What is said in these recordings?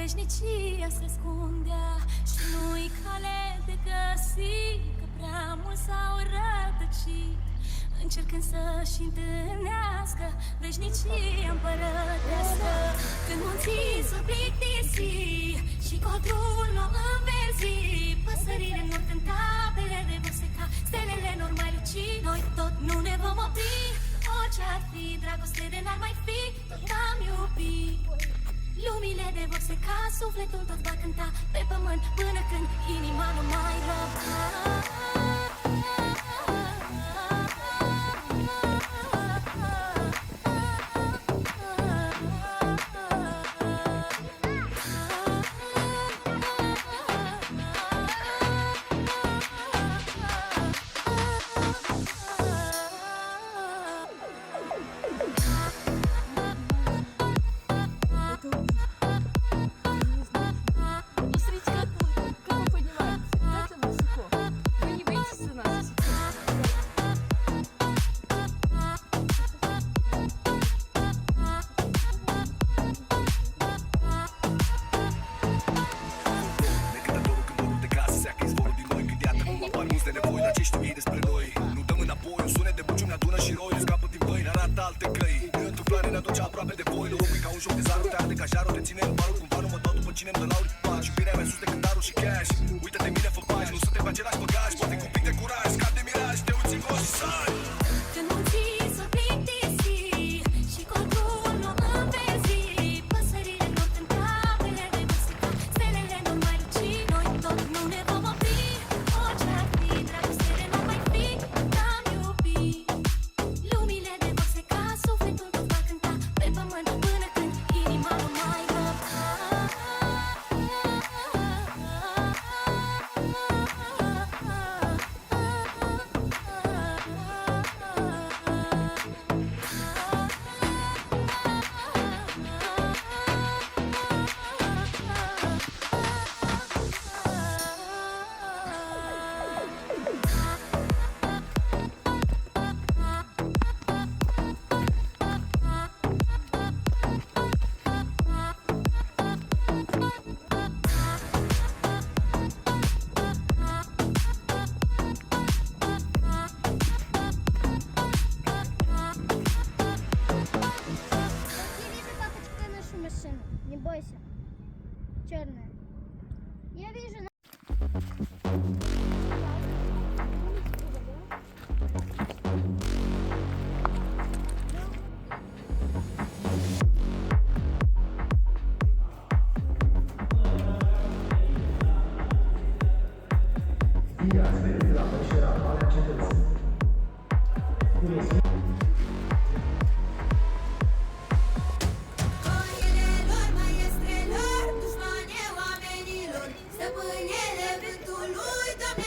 veșnicia se ascundea și nu-i cale de găsit, că prea mult s-au rătăcit, încercând să-și întâlnească veșnicia împărătească. Când munții s-o plictisi și codrul n-o înverzi, păsările nu cânta, belele vor seca, stelele n-or mai luci, noi tot nu ne vom opri. Orice-ar fi, dragoste de n-ar mai fi, tot am iubit. Lumile de vor seca, sufletul tot va cânta pe pământ, până când inima nu mai răbda. Не бойся. Черная. Я вижу. Stăpânele vântului, Doamne,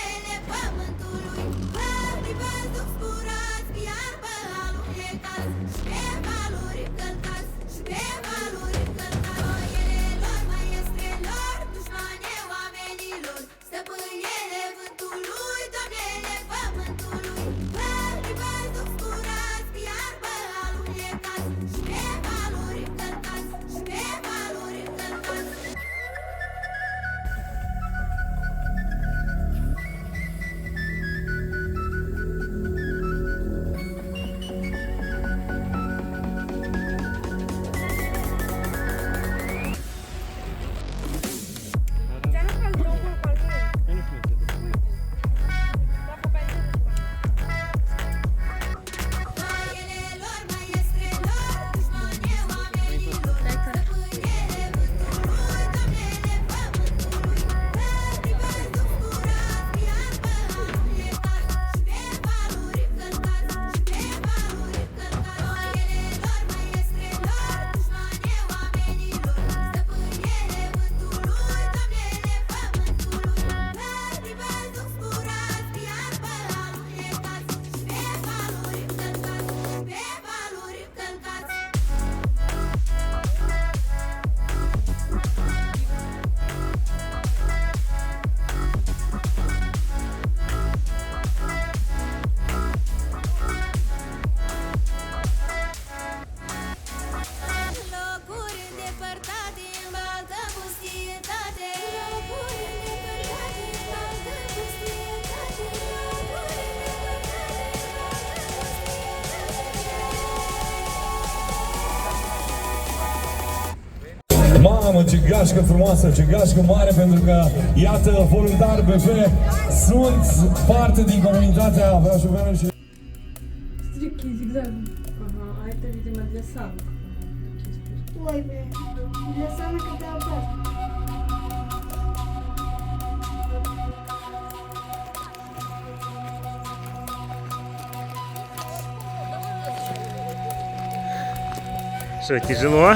cheamă Gigașcă frumoasă, Gigașcă mare, pentru că, iată, voluntari BP sunt parte din comunitatea brașoveană și... Стрикки, зигзагом. Ага, а это, видимо, для самок. Ой, блин. Для самых это опасно. Что, тяжело?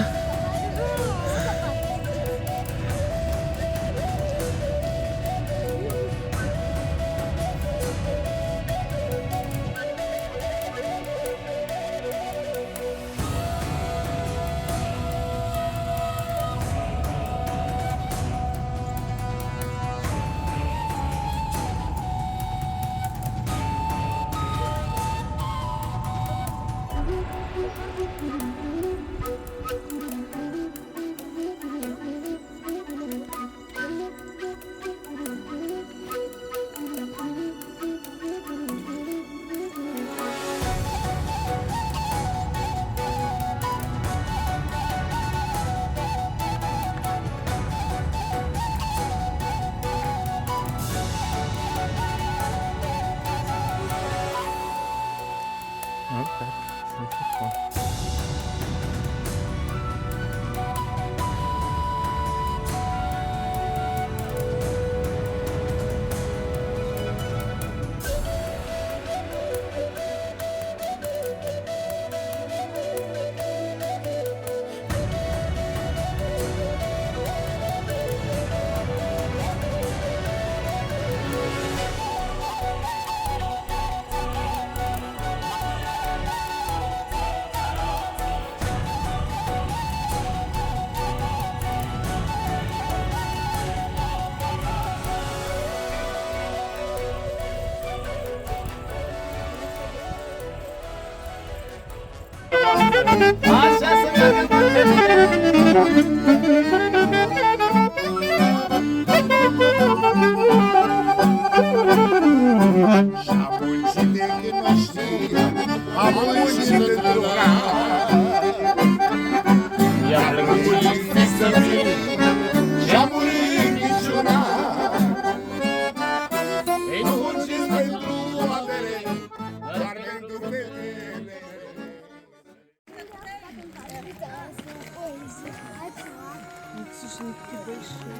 Вот так, легко. Așa să meargă și apuncii de când nu știa, apuncii de druga. Iar apuncii să vin și-a murit niciuna. Ei nu munciți pentru adere, doar pentru fetele. Слушай, какие большие.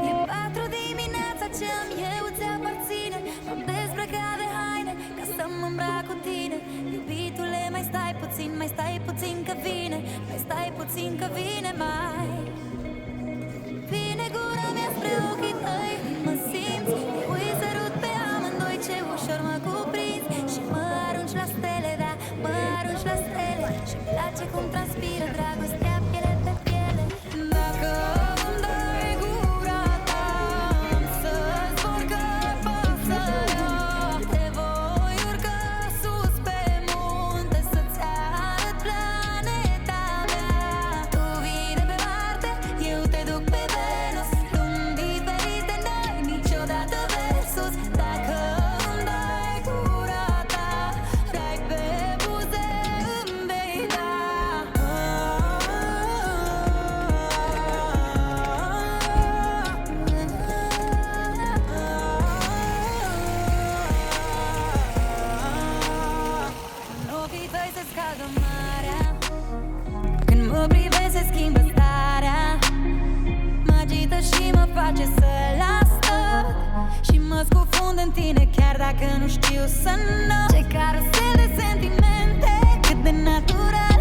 E 4 dimineața ce-am eu ți aparține. M-am dezbrăcat de haine ca să mă îmbrac cu tine. Iubitule, mai stai puțin că vine. Mai stai puțin că vine mai. Vine gura mea spre ochii tăi, mă simți, te uiți sărut pe amândoi, ce ușor mă cuprinzi. Și mă arunci la stele, da, mă arunci la stele. Și-mi place cum transpiră dragostea piele pe piele. Dacă îmi dai gura ta, am să zbor căpățăra. Te voi urca sus pe munte, să-ți arăt planeta mea. Tu vii de pe Marte, eu te duc pe Venus. Lumi diferite, noi niciodată versus. Dacă îmi dai gura ta, rai pe buze îmi vei da. În ochii tăi se scalcă marea, când mă privesc se schimbă starea. Mă agită și mă face să las tot și mă scufund în tine chiar dacă nu știu să nu. Ce carusel de sentimente, cât de natural.